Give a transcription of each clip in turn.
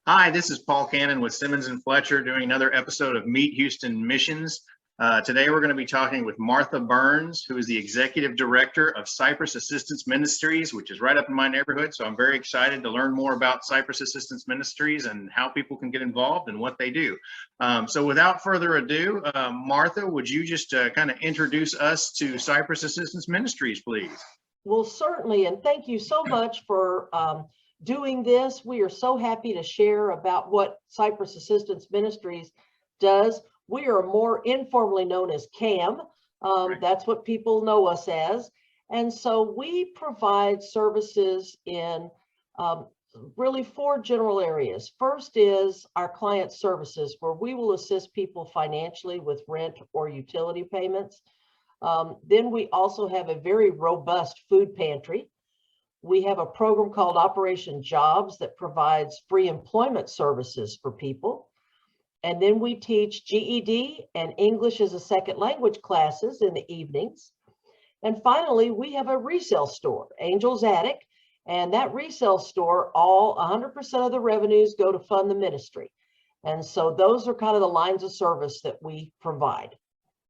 Hi, this is Paul Cannon with Simmons and Fletcher doing another episode of Meet Houston Missions. Today we're going to be talking with Martha Burns, who is the Executive Director of Cypress Assistance Ministries, which is right up in my neighborhood. So I'm very excited to learn more about Cypress Assistance Ministries and how people can get involved and what they do. So without further ado, Martha, would you just kind of introduce us to Cypress Assistance Ministries, please? Well, certainly, and thank you so much for doing this. We are so happy to share about what Cypress Assistance Ministries does. We are more informally known as CAM. Right. That's what people know us as. And so we provide services in really four general areas. First is our client services, where we will assist people financially with rent or utility payments. Then we also have a very robust food pantry. We have a program called Operation Jobs that provides free employment services for people. And then we teach GED and English as a second language classes in the evenings. And finally, we have a resale store, Angel's Attic, and that resale store, 100% of the revenues go to fund the ministry. And so those are kind of the lines of service that we provide.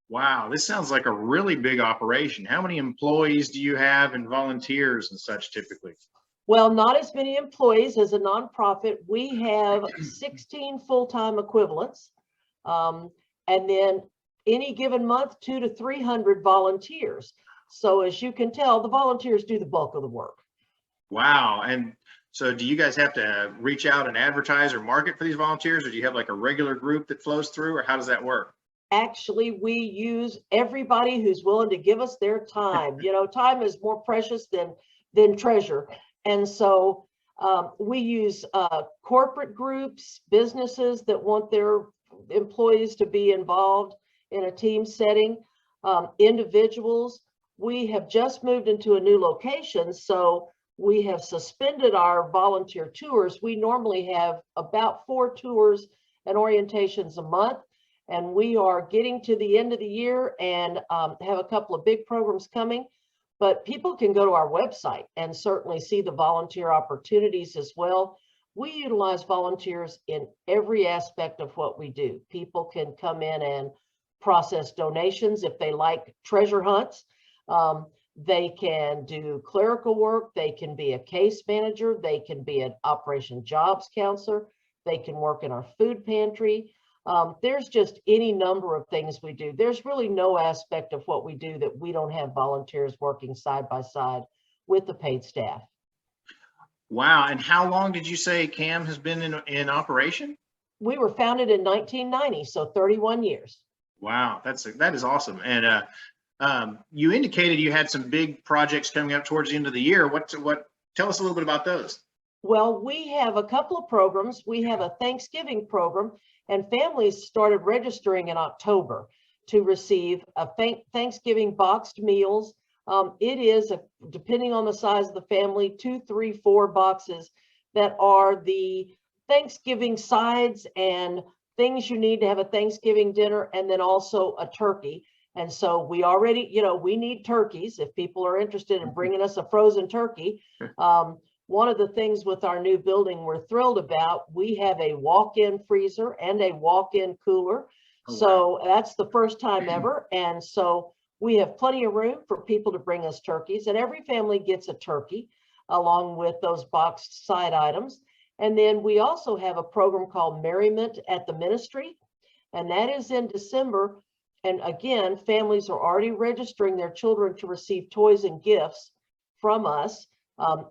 Wow, this sounds like a really big operation. How many employees do you have and volunteers and such typically? Well, not as many employees as a nonprofit. We have 16 full-time equivalents. And then any given month, 200 to 300 volunteers. So as you can tell, the volunteers do the bulk of the work. Wow. And so do you guys have to reach out and advertise or market for these volunteers, or do you have like a regular group that flows through, or how does that work? Actually, we use everybody who's willing to give us their time. You know, time is more precious than treasure. And so we use corporate groups, businesses that want their employees to be involved in a team setting, individuals. We have just moved into a new location, so we have suspended our volunteer tours. We normally have about 4 tours and orientations a month. And we are getting to the end of the year and have a couple of big programs coming. But people can go to our website and certainly see the volunteer opportunities as well. We utilize volunteers in every aspect of what we do. People can come in and process donations if they like treasure hunts. They can do clerical work. They can be a case manager. They can be an Operation Jobs counselor. They can work in our food pantry. There's just any number of things we do. There's really no aspect of what we do that we don't have volunteers working side by side with the paid staff. Wow. And how long did you say CAM has been in operation? We were founded in 1990, so 31 years. Wow, that is awesome. And you indicated you had some big projects coming up towards the end of the year. Tell us a little bit about those. Well, we have a couple of programs. We have a Thanksgiving program, and families started registering in October to receive a Thanksgiving boxed meals. It is, depending on the size of the family, 2, 3, 4 boxes that are the Thanksgiving sides and things you need to have a Thanksgiving dinner, and then also a turkey. And so we already, we need turkeys if people are interested in bringing us a frozen turkey. One of the things with our new building we're thrilled about, we have a walk-in freezer and a walk-in cooler. So that's the first time ever. And so we have plenty of room for people to bring us turkeys, and every family gets a turkey along with those boxed side items. And then we also have a program called Merriment at the Ministry, and that is in December. And again, families are already registering their children to receive toys and gifts from us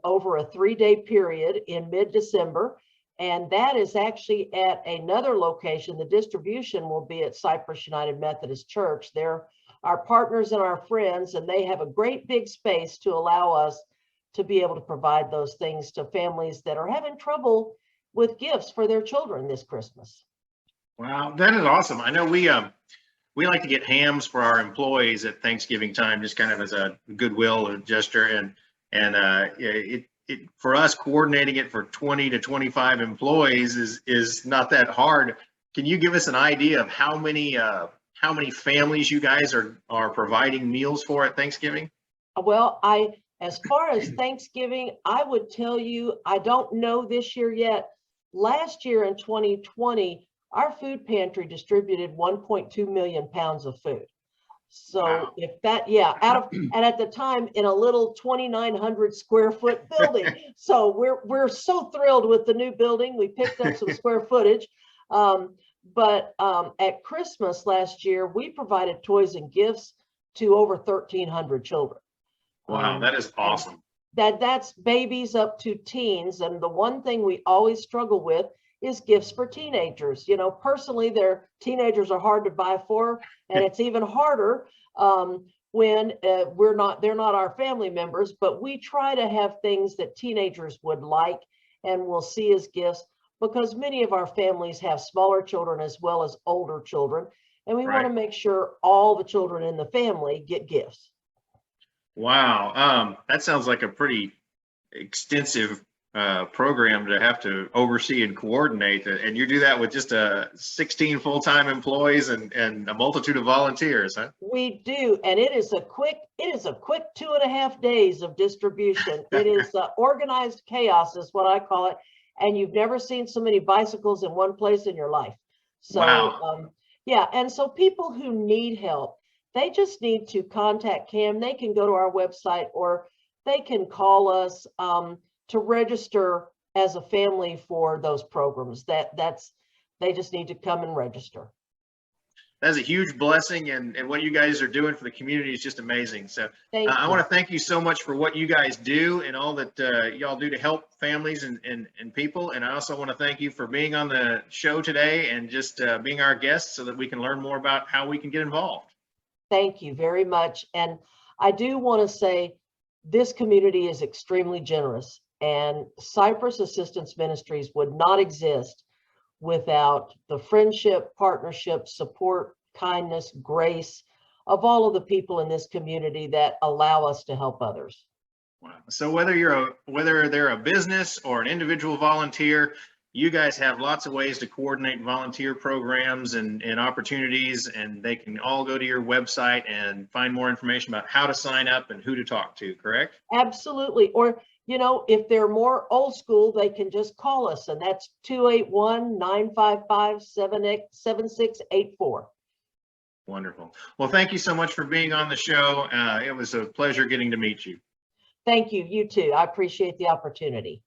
over a 3-day period in mid-December. And that is actually at another location. The distribution will be at Cypress United Methodist Church. They're our partners and our friends, and they have a great big space to allow us to be able to provide those things to families that are having trouble with gifts for their children this Christmas. Wow, that is awesome. I know we like to get hams for our employees at Thanksgiving time, just kind of as a goodwill gesture. And for us, coordinating it for 20 to 25 employees is not that hard. Can you give us an idea of how many families you guys are providing meals for at Thanksgiving? Well, as far as Thanksgiving, I would tell you, I don't know this year yet, Last year in 2020, our food pantry distributed 1.2 million pounds of food. So Wow. if that, yeah, and at the time in a little 2,900 square foot building. So we're so thrilled with the new building. We picked up some square footage. But at Christmas last year, we provided toys and gifts to over 1,300 children. Wow, that is awesome. That's babies up to teens. And the one thing we always struggle with is gifts for teenagers. You know, personally, their teenagers are hard to buy for, and it's even harder when they're not our family members, but we try to have things that teenagers would like and will see as gifts, because many of our families have smaller children as well as older children, and we want to make sure all the children in the family get gifts. Wow, that sounds like a pretty extensive program to have to oversee and coordinate, and you do that with just 16 full-time employees and a multitude of volunteers, huh? We do, and it is a quick 2.5 days of distribution. It is organized chaos is what I call it, and you've never seen so many bicycles in one place in your life. So wow. yeah, and so people who need help, they just need to contact Cam. They can go to our website, or they can call us to register as a family for those programs. They just need to come and register. That's a huge blessing, and what you guys are doing for the community is just amazing. So I want to thank you so much for what you guys do and all that y'all do to help families and people. And I also want to thank you for being on the show today and just being our guest so that we can learn more about how we can get involved. Thank you very much. And I do want to say this community is extremely generous, and Cypress Assistance Ministries would not exist without the friendship, partnership, support, kindness, grace of all of the people in this community that allow us to help others. Wow. So whether they're a business or an individual volunteer, you guys have lots of ways to coordinate volunteer programs and opportunities, and they can all go to your website and find more information about how to sign up and who to talk to, correct? Absolutely. Or, you know, if they're more old school, they can just call us, and that's 281-955-7684. Wonderful. Well, thank you so much for being on the show. It was a pleasure getting to meet you. Thank you. You too. I appreciate the opportunity.